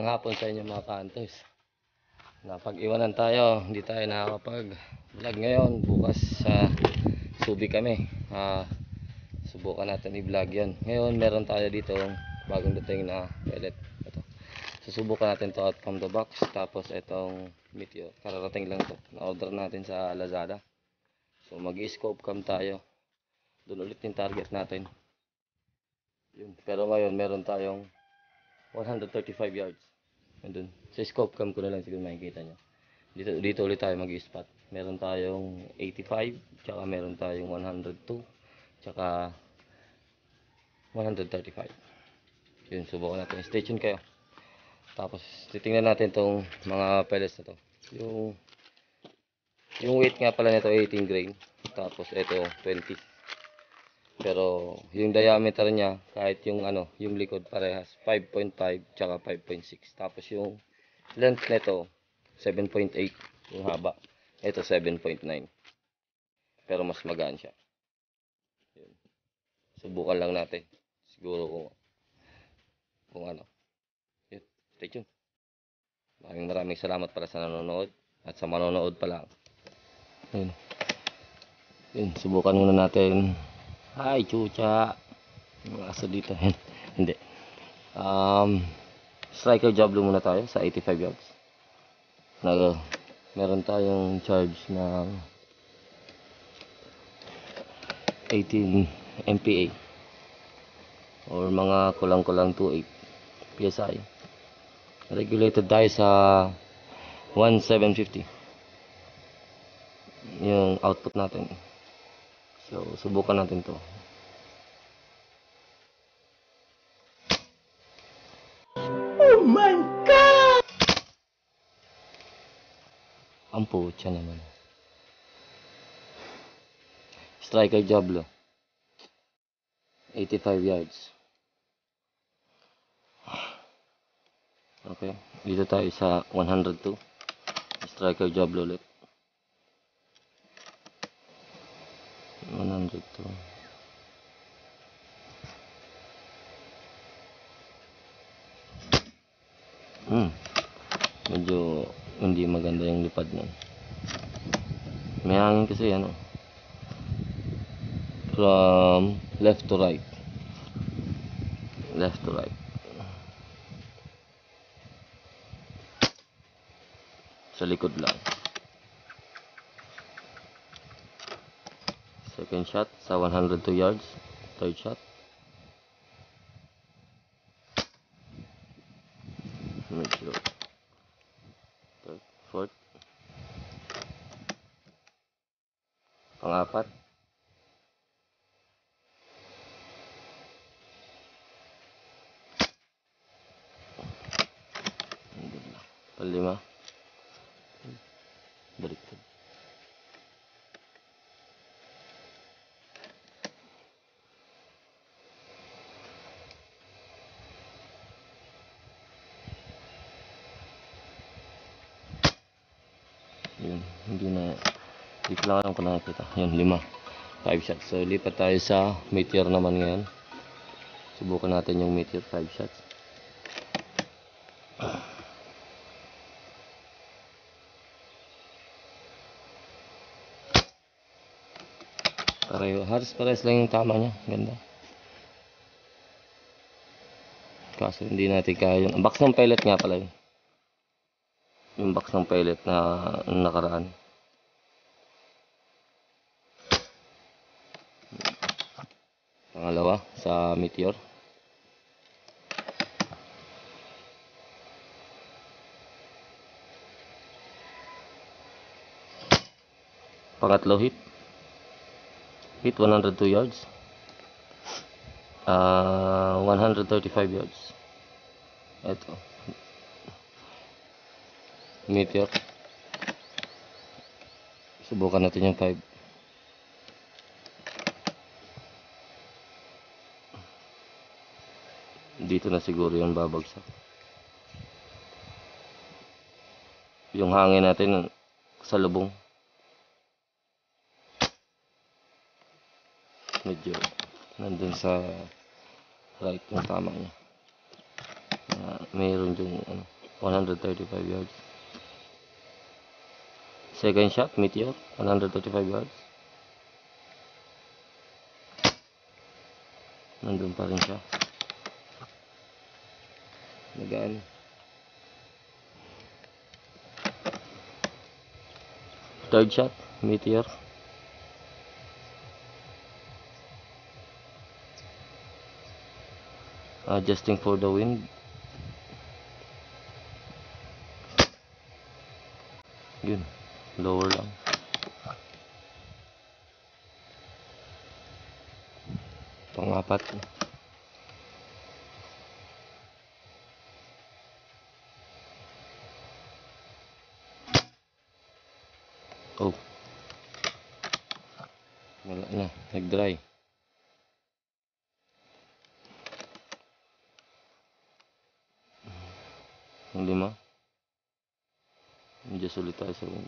hapon sa inyo mga kantos. Napag-iwanan tayo, hindi tayo nakakapag-vlog ngayon. Bukas subi kami. Subukan natin i-vlog yan. Ngayon meron tayo dito bagong dating na pellet. Ito. Susubukan natin to out from the box. Tapos itong Meteor. Kararating lang to. Na-order natin sa Lazada. So mag-i-scope cam tayo. Doon ulit yung target natin. Yun. Pero ngayon meron tayong 135 yards. Andun. Sa scope cam ko na lang siguro makikita nyo. Dito ulit tayo mag-spot. Meron tayong 85, tsaka meron tayong 102, tsaka 135. Yun, subukan natin. Stay tuned kayo. Tapos titingnan natin tong mga pellets na to. Yung weight nga pala nito 18 grain. Tapos ito 20. Pero yung diameter niya kahit yung yung likod parehas 5.5 tsaka 5.6. Tapos yung length nito 7.8 yung haba. Ito 7.9. Pero mas magaan siya. Yun. Subukan lang natin. Siguro kung ano. Yun. Stay tuned. Maraming salamat para sa nanonood at sa manonood pa lang. Yun. Yun, subukan muna natin. Hi, chucha. Asa dito. Hindi. Striker Jablo muna tayo sa 85 yards. Meron tayong charge na 18 MPa or mga kulang-kulang 28 PSI. Regulated tayo sa 1750 yung output natin. So, subukan natin to. Oh my God! Ang putya naman. Striker Jablo. 85 yards. Okay. Dito tayo sa 102. Striker Jablo ulit. 102. Medyo hindi maganda yung lipad nun. May hangin kasi from left to right. Left to right. Sa likod lang. Second shot sa 102 yards. Third shot. Medyo. Third, fourth. Pang-apat. Pang-lima. Baliktad. Yun, hindi ko lang alam kung nakakita. Yun, 5 shots. So lipat tayo sa Meteor naman ngayon. Subukan natin yung Meteor 5 shots. Halos lang yung tama niya. Ganda. Kaso hindi natin kaya yun. Ang box ng pellet nga pala yun. Yung box ng pellet na nakaraan. Pangalawa sa Meteor. Pangatlo hit 102 yards. 135 yards. Ito Meteor. Subukan natin yung 5. Dito na siguro yung babagsak. Yung hangin natin sa lubong. Medyo nandun sa right yung tama niya. Mayroon yung 135 yards. Second shot, Meteor, 135 yards. Nandun pa rin siya. Magaan. Third shot, Meteor. Adjusting for the wind. Yun, lower lang. Pang-apat. Oh. Wala na, nag-dry. Ang 5. Adjust ulit tayo sa wind.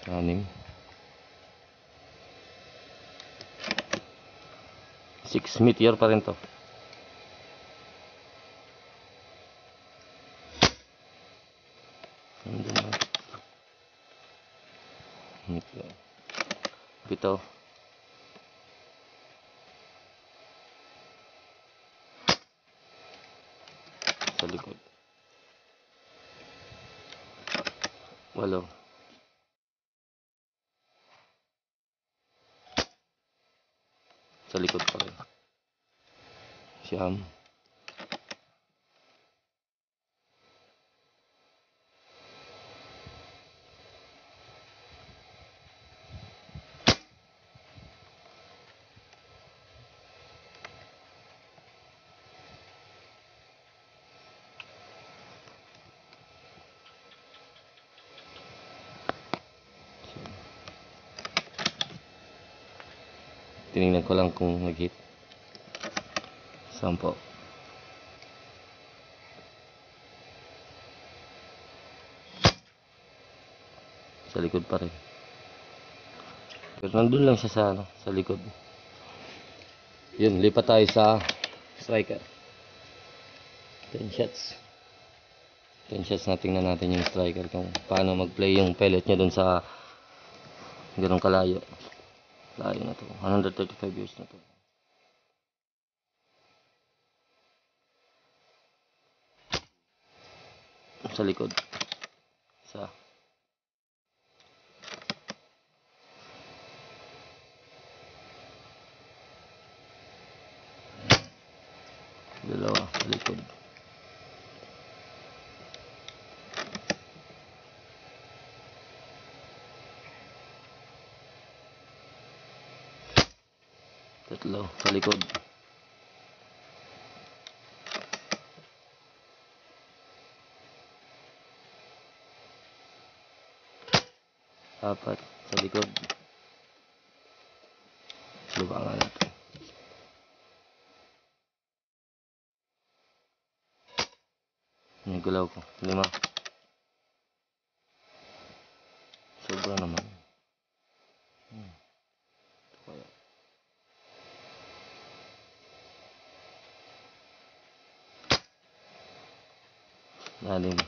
Anim. 6 Meteor pa rin to. Meteor. 7. Sa likod. 8. Sa likod pa rin. 9. Tinignan ko lang kung nag-hit. 10. Sa likod pa rin. Pero nandun lang siya sa likod. Yun, lipat tayo sa striker. 10 shots. 10 shots na tingnan natin yung striker kung paano mag-play yung pellet niya dun sa ganong kalayo. Layo na to. 135 years na to. Sa likod. 1. 2. Sa likod. 3. Sa likod. 4. Sa likod. Lubangan natin. Yung gulaw ko. 5. Sobra naman. Lalim.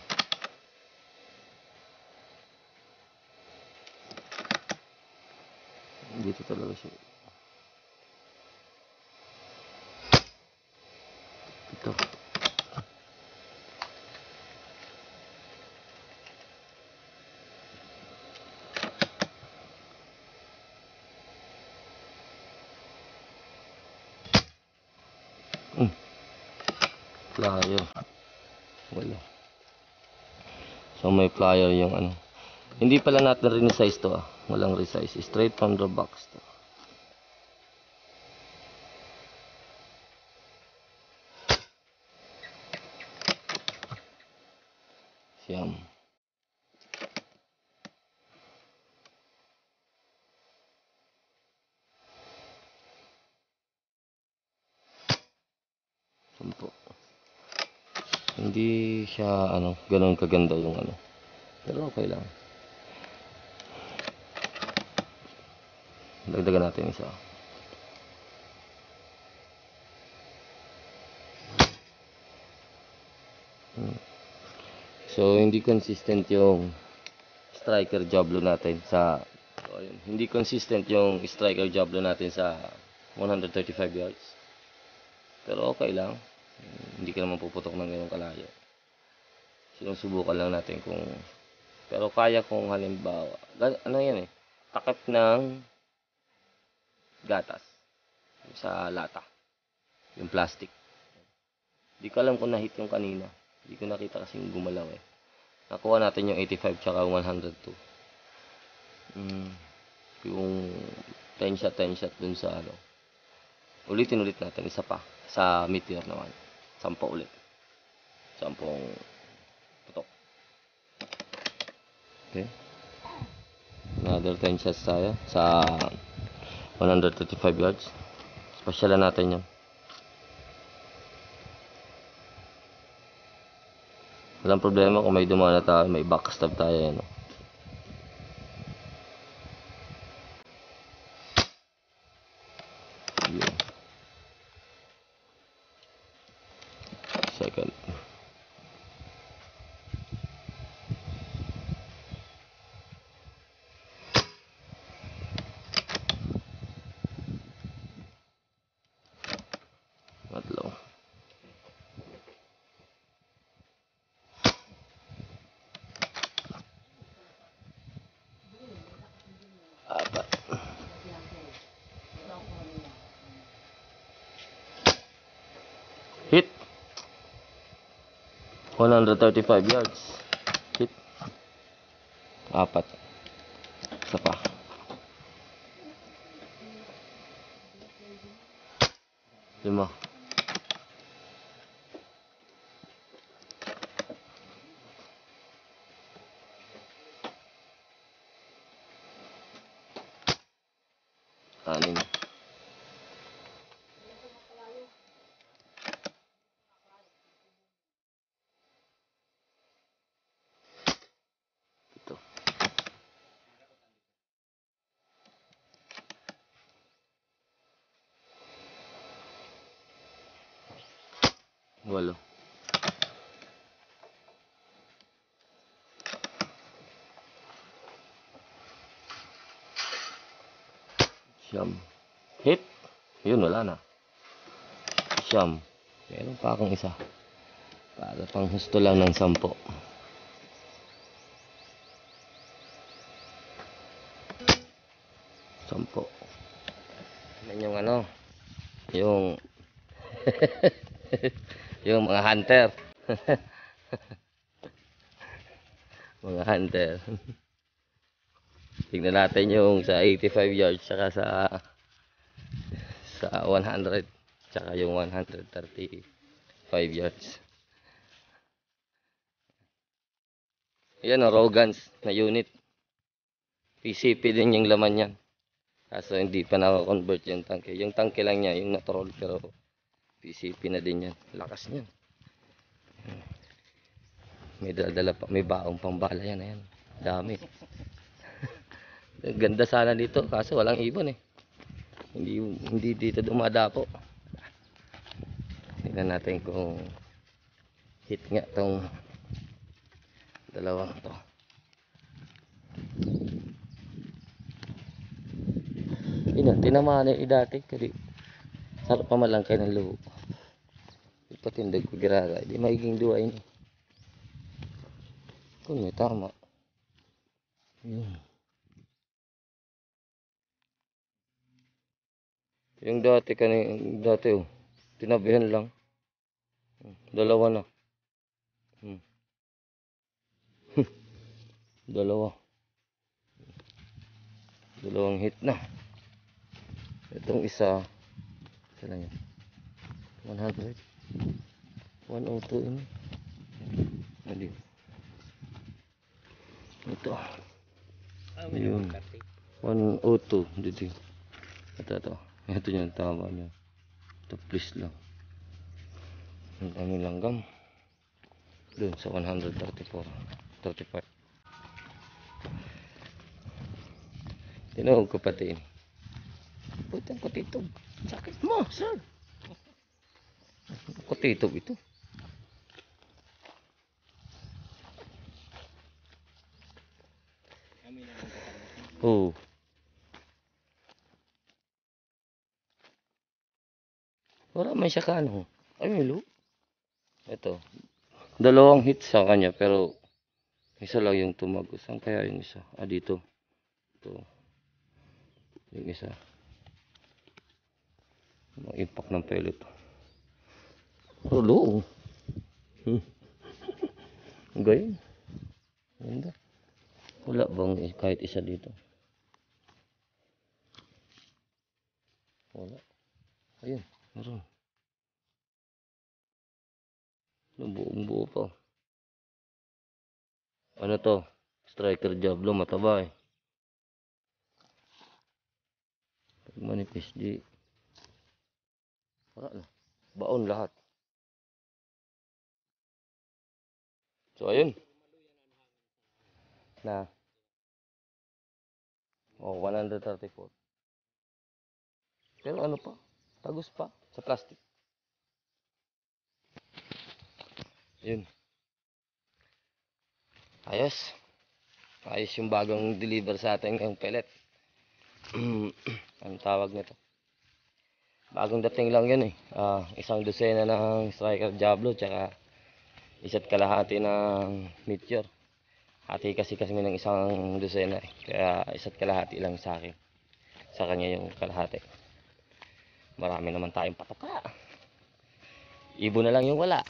Dito talaga siya. 7. Flyer. Wala. So may flyer yung ano. Hindi pala natin resize to Walang resize. Straight from the box to. Siyam. Sampo. Hindi siya ganoon kaganda yung Pero okay lang. Dagdagan natin isa. So hindi consistent yung striker jablo natin sa hindi consistent yung striker jablo natin sa 135 yards. Pero okay lang. Hindi ka naman puputok ng ganyung kalayo. Sinusubukan lang natin kung pero kaya kung halimbawa ano yan takip ng gatas sa lata, yung plastic. Hindi ko alam kung na-hit yung kanina. Hindi ko nakita kasing gumalaw Nakuha natin yung 85 tsaka 102. Yung 10 shot dun sa ulitin ulit natin isa pa sa meteor naman. 10 ulit. 10 putok. Okay. Another 10 shots tayo sa 135 yards. Spesyalan natin yan. Walang problema kung may dumaan na tayo, may backstab tayo yan. Yun. Second. Matlaw. Apat. Hit. 135 yards. Hit. Apat. Isa pa. 5. Anim. Ito. 8. Siyam. Hit. Yun, wala na. Siyam. Meron pa akong isa. Para pang husto lang ng 10. 10. Yan yung yung yung mga hunter. Mga hunter. Tingnan natin yung sa 85 yards saka sa 100 saka yung 135 yards. Yan Rogans na unit. PCP din yung laman yan. Kaso hindi pa naka-convert yung tangke. Yung tangke lang niya, yung na-troll, pero PCP na din yan. Lakas niyan. May dala pa, may baong pambala yan. Ayan. Dami. Ganda sana dito, kaso walang ibon Hindi dito dumadapo. Tingnan natin kung hit nga tong dalawang to. Tinamaan dati kasi sarap pa malangkay ng luho. Ipatindag ko giraga, di maiging duwa ini. Kung may tama. Yun. Yung dati tinabihan lang. Dalawa na. Dalawang hit na. Itong isa lang yan. 100. 102 ini. Mali. Ito. Yun. 102 dito. Ito. Ito yung tama niya. Ito please lang. Ang kami langgam. Doon sa 134. 35. Tinawag ko pati ini. Putang kutitog. Sakit mo, sir. Kutitog ito. Oh. Wala man siya kano. Ay, Milo. Ito. Dalawang hit sa kanya pero isa lang yung tumagos. Saan kaya yung isa? Ah, dito. Ito. Yung isa. Ang impact ng pellet. Hello. Gayon. Ganda. Wala bang kahit isa dito? Wala. Ayun. Meron. Buong buo pa. Ano to? Striker Diablo. Mataba eh. Pag manipis di. Wala na. Baon lahat. So ayun. Na. Oh, 134. Pero ano pa? Tagus pa sa plastic. Yun. Ayos. Ayos yung bagong deliver sa atin yung pellet. Ang tawag nito. Bagong dating lang yun eh. Isang dosena ng Striker Diablo tsaka isa't kalahati ng Meteor. Hati kasi kami ng isang dosena eh. Kaya isa't kalahati lang sa akin. Sa kanya yung kalahati. Marami naman tayong pataka. Ibo na lang yung wala.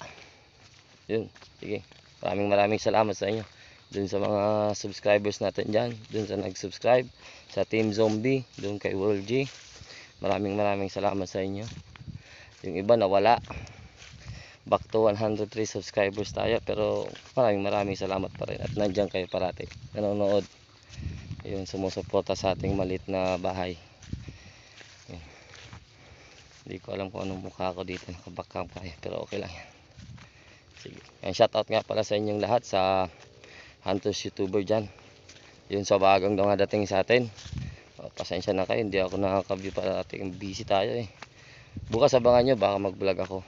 Yun. Sige. Maraming salamat sa inyo. Dun sa mga subscribers natin dyan. Dun sa nag-subscribe. Sa Team Zombie. Dun kay World G. Maraming salamat sa inyo. Yung iba nawala. Back to 103 subscribers tayo. Pero maraming salamat pa rin. At nandyan kayo parati. Nanonood. Yun, sumusuporta sa ating maliit na bahay. Yun. Hindi ko alam kung anong mukha ko dito. Nakabakang kaya. Pero okay lang yan. Sige. And shoutout nga pala sa inyong lahat sa Hunters YouTuber dyan. Yun sa bagong dumadating sa atin. Pasensya na kayo. Hindi ako nakaka-view parating. Busy tayo eh. Bukas abangan nyo. Baka mag-vlog ako.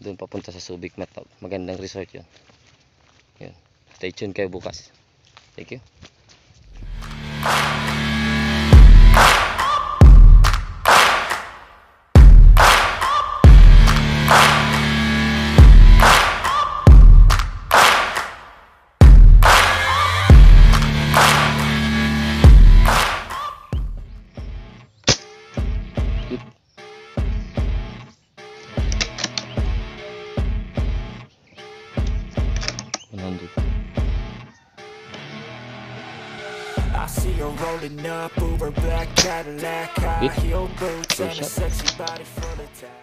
Doon papunta sa Subic Mat. Magandang resort yun. Yun. Stay tuned kayo bukas. Thank you. I see her rolling up, Uber black Cadillac, high heel boots and a sexy body full of tats.